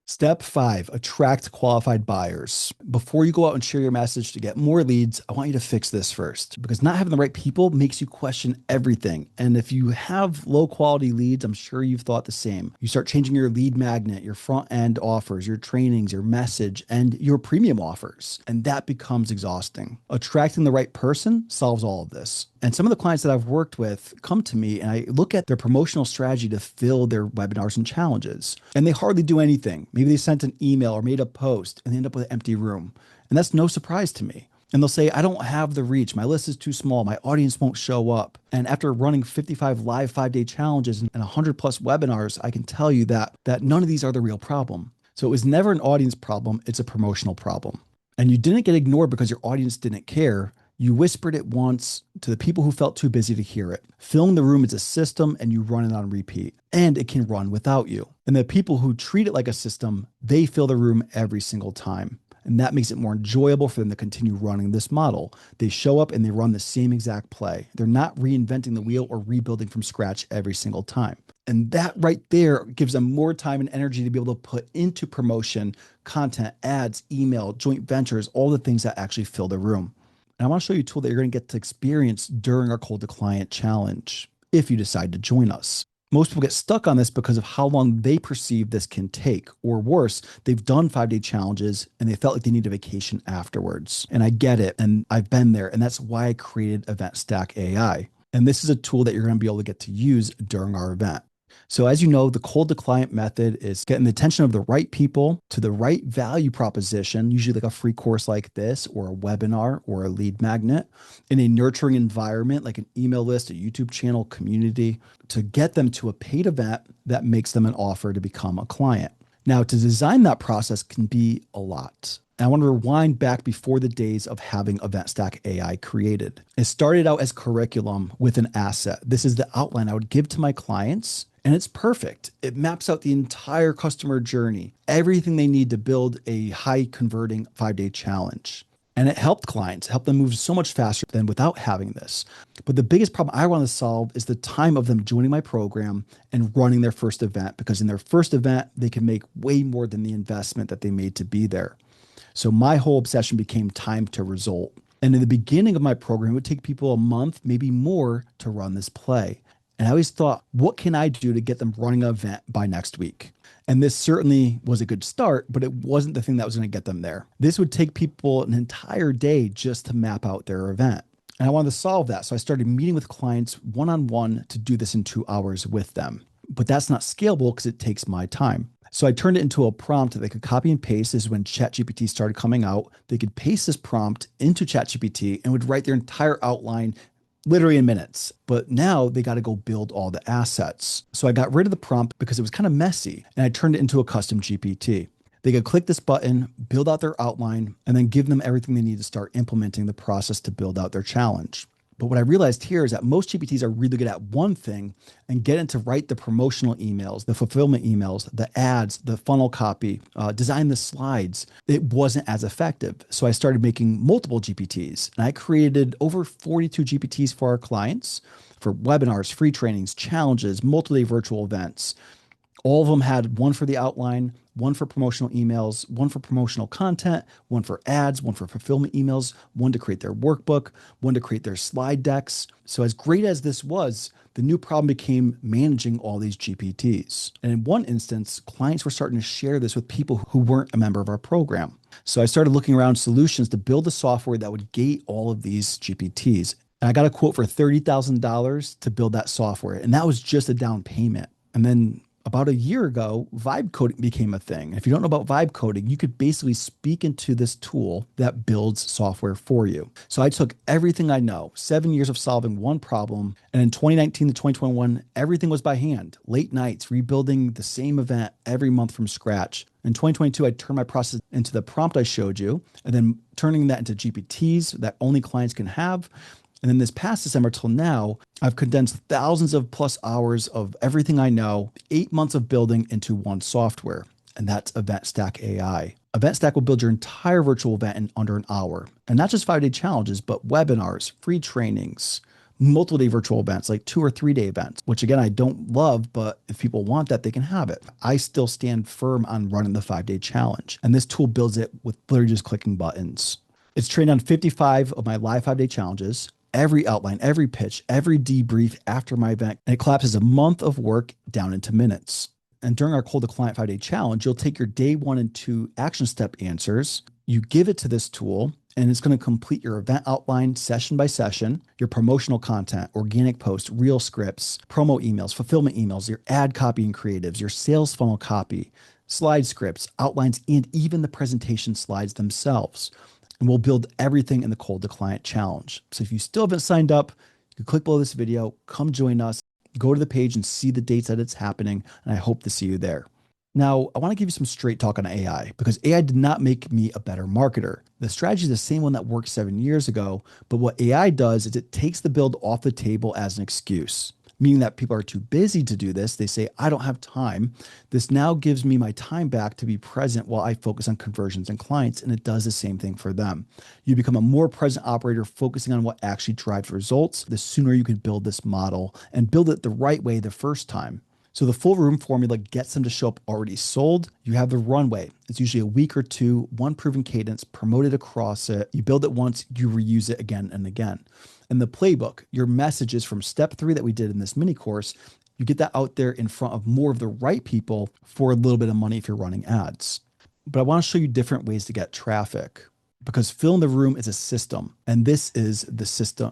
Step 5, attract qualified buyers. Before you go out and share your message to get more leads, I want you to fix this first because not having the right people makes you question everything. And if you have low quality leads, I'm sure you've thought the same. You start changing your lead magnet, your front end offers, your trainings, your message, and your premium offers. And that becomes exhausting. Attracting the right person solves all of this. And some of the clients that I've worked with come to me and I look at their promotional strategy to fill their webinars and challenges. And they hardly do anything. Maybe they sent an email or made a post and they end up with an empty room. And that's no surprise to me. And they'll say, I don't have the reach. My list is too small. My audience won't show up. And after running 55 live 5-day challenges and 100 plus webinars, I can tell you that none of these are the real problem. So it was never an audience problem. It's a promotional problem. And you didn't get ignored because your audience didn't care. You whispered it once to the people who felt too busy to hear it. Filling the room is a system and you run it on repeat. And it can run without you. And the people who treat it like a system, they fill the room every single time. And that makes it more enjoyable for them to continue running this model. They show up and they run the same exact play. They're not reinventing the wheel or rebuilding from scratch every single time. And that right there gives them more time and energy to be able to put into promotion, content, ads, email, joint ventures, all the things that actually fill the room. And I want to show you a tool that you're going to get to experience during our Cold to Client challenge if you decide to join us. Most people get stuck on this because of how long they perceive this can take, or worse, they've done 5-day challenges and they felt like they need a vacation afterwards. And I get it. And I've been there. And that's why I created Event Stack AI. And this is a tool that you're going to be able to get to use during our event. So as you know, the Cold to Client method is getting the attention of the right people to the right value proposition, usually like a free course like this, or a webinar, or a lead magnet, in a nurturing environment like an email list, a YouTube channel, community, to get them to a paid event that makes them an offer to become a client. Now, to design that process can be a lot. And I want to rewind back before the days of having Event Stack AI created. It started out as curriculum with an asset. This is the outline I would give to my clients. And it's perfect. It maps out the entire customer journey, everything they need to build a high converting 5-day challenge. And it helped clients, helped them move so much faster than without having this. But the biggest problem I want to solve is the time of them joining my program and running their first event, because in their first event, they can make way more than the investment that they made to be there. So my whole obsession became time to result. And in the beginning of my program, it would take people a month, maybe more, to run this play. And I always thought, what can I do to get them running an event by next week? And this certainly was a good start, but it wasn't the thing that was going to get them there. This would take people an entire day just to map out their event. And I wanted to solve that. So I started meeting with clients one-on-one to do this in 2 hours with them. But that's not scalable because it takes my time. So I turned it into a prompt that they could copy and paste. This is when ChatGPT started coming out. They could paste this prompt into ChatGPT and would write their entire outline literally in minutes. But now they got to go build all the assets. So I got rid of the prompt because it was kind of messy and I turned it into a custom GPT. They could click this button, build out their outline, and then give them everything they need to start implementing the process to build out their challenge. But what I realized here is that most GPTs are really good at one thing and get it to write the promotional emails, the fulfillment emails, the ads, the funnel copy, design the slides. It wasn't as effective. So I started making multiple GPTs and I created over 42 GPTs for our clients for webinars, free trainings, challenges, multi-day virtual events. All of them had one for the outline, one for promotional emails, one for promotional content, one for ads, one for fulfillment emails, one to create their workbook, one to create their slide decks. So as great as this was, the new problem became managing all these GPTs. And in one instance, clients were starting to share this with people who weren't a member of our program. So I started looking around solutions to build a software that would gate all of these GPTs. And I got a quote for $30,000 to build that software. And that was just a down payment. And then about a year ago, vibe coding became a thing. If you don't know about vibe coding, you could basically speak into this tool that builds software for you. So I took everything I know, 7 years of solving one problem, and in 2019 to 2021, everything was by hand. Late nights, rebuilding the same event every month from scratch. In 2022, I turned my process into the prompt I showed you, and then turning that into GPTs that only clients can have. And then this past December till now, I've condensed thousands of plus hours of everything I know, 8 months of building into one software, and that's Event Stack AI. Event Stack will build your entire virtual event in under an hour, and not just 5-day challenges, but webinars, free trainings, multiple day virtual events, like 2 or 3 day events, which again, I don't love, but if people want that, they can have it. I still stand firm on running the 5 day challenge. And this tool builds it with literally just clicking buttons. It's trained on 55 of my live 5 day challenges, every outline, every pitch, every debrief after my event, and it collapses a month of work down into minutes. And during our Cold to Client 5 day challenge, you'll take your day 1 and 2 action step answers, you give it to this tool, and it's going to complete your event outline session by session, your promotional content, organic posts, reel scripts, promo emails, fulfillment emails, your ad copy and creatives, your sales funnel copy, slide scripts, outlines, and even the presentation slides themselves. And we'll build everything in the Cold to Client challenge. So if you still haven't signed up, you can click below this video, come join us, go to the page and see the dates that it's happening. And I hope to see you there. Now, I want to give you some straight talk on AI because AI did not make me a better marketer. The strategy is the same one that worked 7 years ago, but what AI does is it takes the build off the table as an excuse, meaning that people are too busy to do this. They say, I don't have time. This now gives me my time back to be present while I focus on conversions and clients, and it does the same thing for them. You become a more present operator focusing on what actually drives results. The sooner you can build this model and build it the right way the first time. So the full room formula gets them to show up already sold. You have the runway. It's usually a week or two, one proven cadence, promoted across it. You build it once, you reuse it again and again. And the playbook, your messages from step 3 that we did in this mini course, you get that out there in front of more of the right people for a little bit of money if you're running ads. But I want to show you different ways to get traffic because filling the room is a system, and this is the system.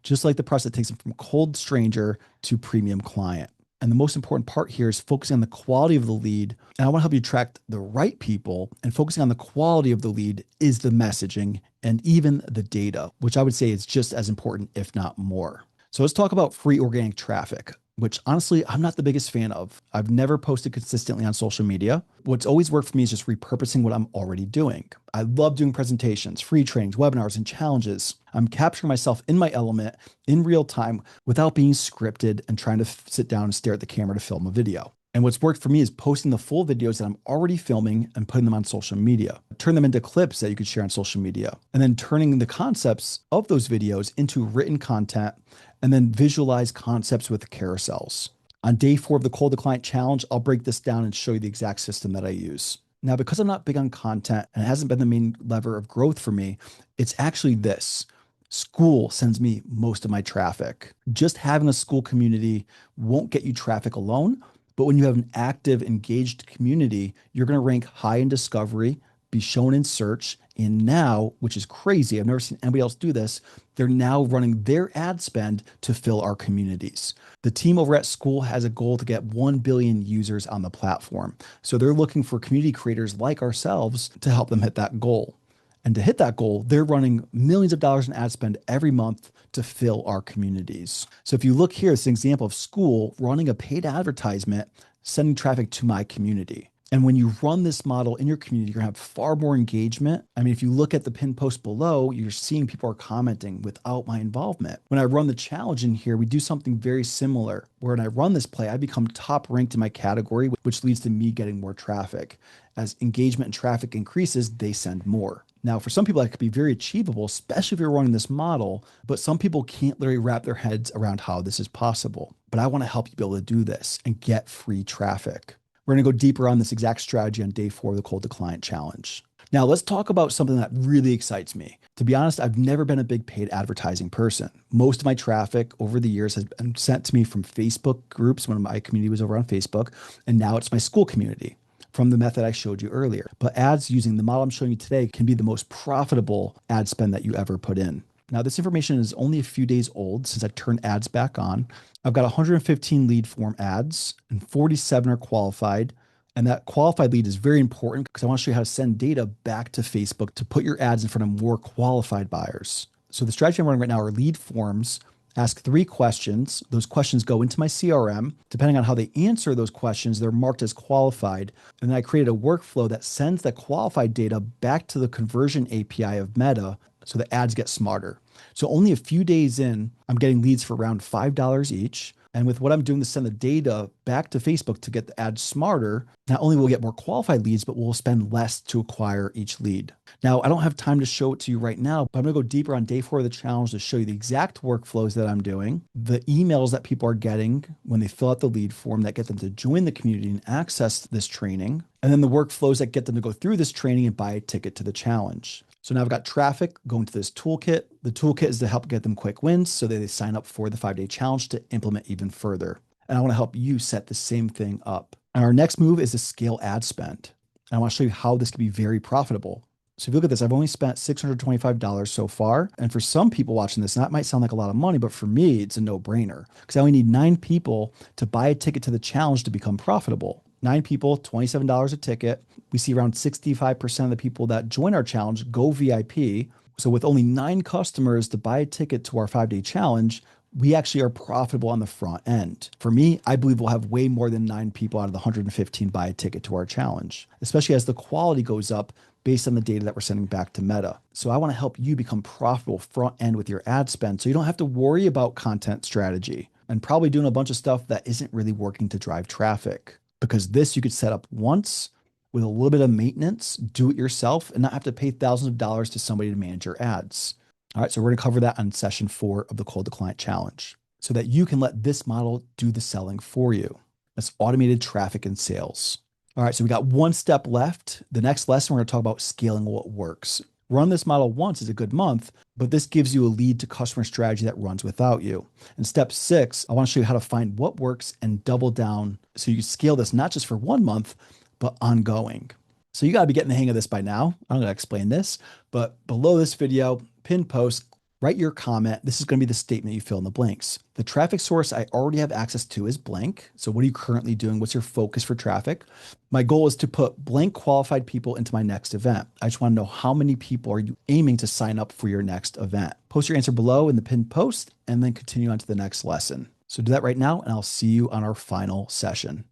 Just like the process that takes them from cold stranger to premium client. And the most important part here is focusing on the quality of the lead. And I want to help you attract the right people, and focusing on the quality of the lead is the messaging and even the data, which I would say is just as important, if not more. So let's talk about free organic traffic, which honestly, I'm not the biggest fan of. I've never posted consistently on social media. What's always worked for me is just repurposing what I'm already doing. I love doing presentations, free trainings, webinars, and challenges. I'm capturing myself in my element in real time without being scripted and trying to sit down and stare at the camera to film a video. And what's worked for me is posting the full videos that I'm already filming and putting them on social media. Turn them into clips that you could share on social media. And then turning the concepts of those videos into written content, and then visualize concepts with carousels. On day 4 of the Cold to Client challenge, I'll break this down and show you the exact system that I use. Now, because I'm not big on content and it hasn't been the main lever of growth for me, it's actually this. School sends me most of my traffic. Just having a school community won't get you traffic alone, but when you have an active, engaged community, you're going to rank high in discovery, be shown in search, and now, which is crazy, I've never seen anybody else do this, they're now running their ad spend to fill our communities. The team over at school has a goal to get 1 billion users on the platform. So they're looking for community creators like ourselves to help them hit that goal. And to hit that goal, they're running millions of dollars in ad spend every month to fill our communities. So if you look here, it's an example of school running a paid advertisement, sending traffic to my community. And when you run this model in your community, you're gonna have far more engagement. I mean, if you look at the pinned post below, you're seeing people are commenting without my involvement. When I run the challenge in here, we do something very similar, where when I run this play, I become top ranked in my category, which leads to me getting more traffic. As engagement and traffic increases, they send more. Now, for some people, that could be very achievable, especially if you're running this model, but some people can't literally wrap their heads around how this is possible. But I wanna help you be able to do this and get free traffic. We're going to go deeper on this exact strategy on day 4 of the Cold to Client challenge. Now, let's talk about something that really excites me. To be honest, I've never been a big paid advertising person. Most of my traffic over the years has been sent to me from Facebook groups when my community was over on Facebook, and now it's my school community from the method I showed you earlier. But ads using the model I'm showing you today can be the most profitable ad spend that you ever put in. Now, this information is only a few days old since I turned ads back on. I've got 115 lead form ads and 47 are qualified. And that qualified lead is very important because I want to show you how to send data back to Facebook to put your ads in front of more qualified buyers. So the strategy I'm running right now are lead forms. Ask 3 questions. Those questions go into my CRM. Depending on how they answer those questions, they're marked as qualified. And then I created a workflow that sends that qualified data back to the conversion API of Meta so the ads get smarter. So only a few days in, I'm getting leads for around $5 each. And with what I'm doing to send the data back to Facebook to get the ads smarter, not only will we get more qualified leads, but we'll spend less to acquire each lead. Now, I don't have time to show it to you right now, but I'm going to go deeper on day 4 of the challenge to show you the exact workflows that I'm doing, the emails that people are getting when they fill out the lead form that get them to join the community and access this training, and then the workflows that get them to go through this training and buy a ticket to the challenge. So now I've got traffic going to this toolkit. The toolkit is to help get them quick wins so that they sign up for the 5-day challenge to implement even further. And I want to help you set the same thing up. And our next move is to scale ad spend. And I want to show you how this can be very profitable. So if you look at this, I've only spent $625 so far. And for some people watching this, that might sound like a lot of money, but for me, it's a no-brainer because I only need 9 people to buy a ticket to the challenge to become profitable. 9 people, $27 a ticket. We see around 65% of the people that join our challenge go VIP. So with only 9 customers to buy a ticket to our 5-day challenge, we actually are profitable on the front end. For me, I believe we'll have way more than 9 people out of the 115 buy a ticket to our challenge, especially as the quality goes up based on the data that we're sending back to Meta. So I want to help you become profitable front end with your ad spend so you don't have to worry about content strategy and probably doing a bunch of stuff that isn't really working to drive traffic. Because this you could set up once with a little bit of maintenance, do it yourself, and not have to pay thousands of dollars to somebody to manage your ads. All right, so we're going to cover that on session 4 of the Cold to Client Challenge so that you can let this model do the selling for you. That's automated traffic and sales. All right, so we got one step left. The next lesson, we're going to talk about scaling what works. Run this model once is a good month, but this gives you a lead to customer strategy that runs without you. In step 6, I want to show you how to find what works and double down so you can scale this not just for 1 month, but ongoing. So you got to be getting the hang of this by now. I'm going to explain this, but below this video, pin post, write your comment. This is going to be the statement you fill in the blanks. The traffic source I already have access to is blank. So what are you currently doing? What's your focus for traffic? My goal is to put blank qualified people into my next event. I just want to know how many people are you aiming to sign up for your next event. Post your answer below in the pinned post and then continue on to the next lesson. So do that right now and I'll see you on our final session.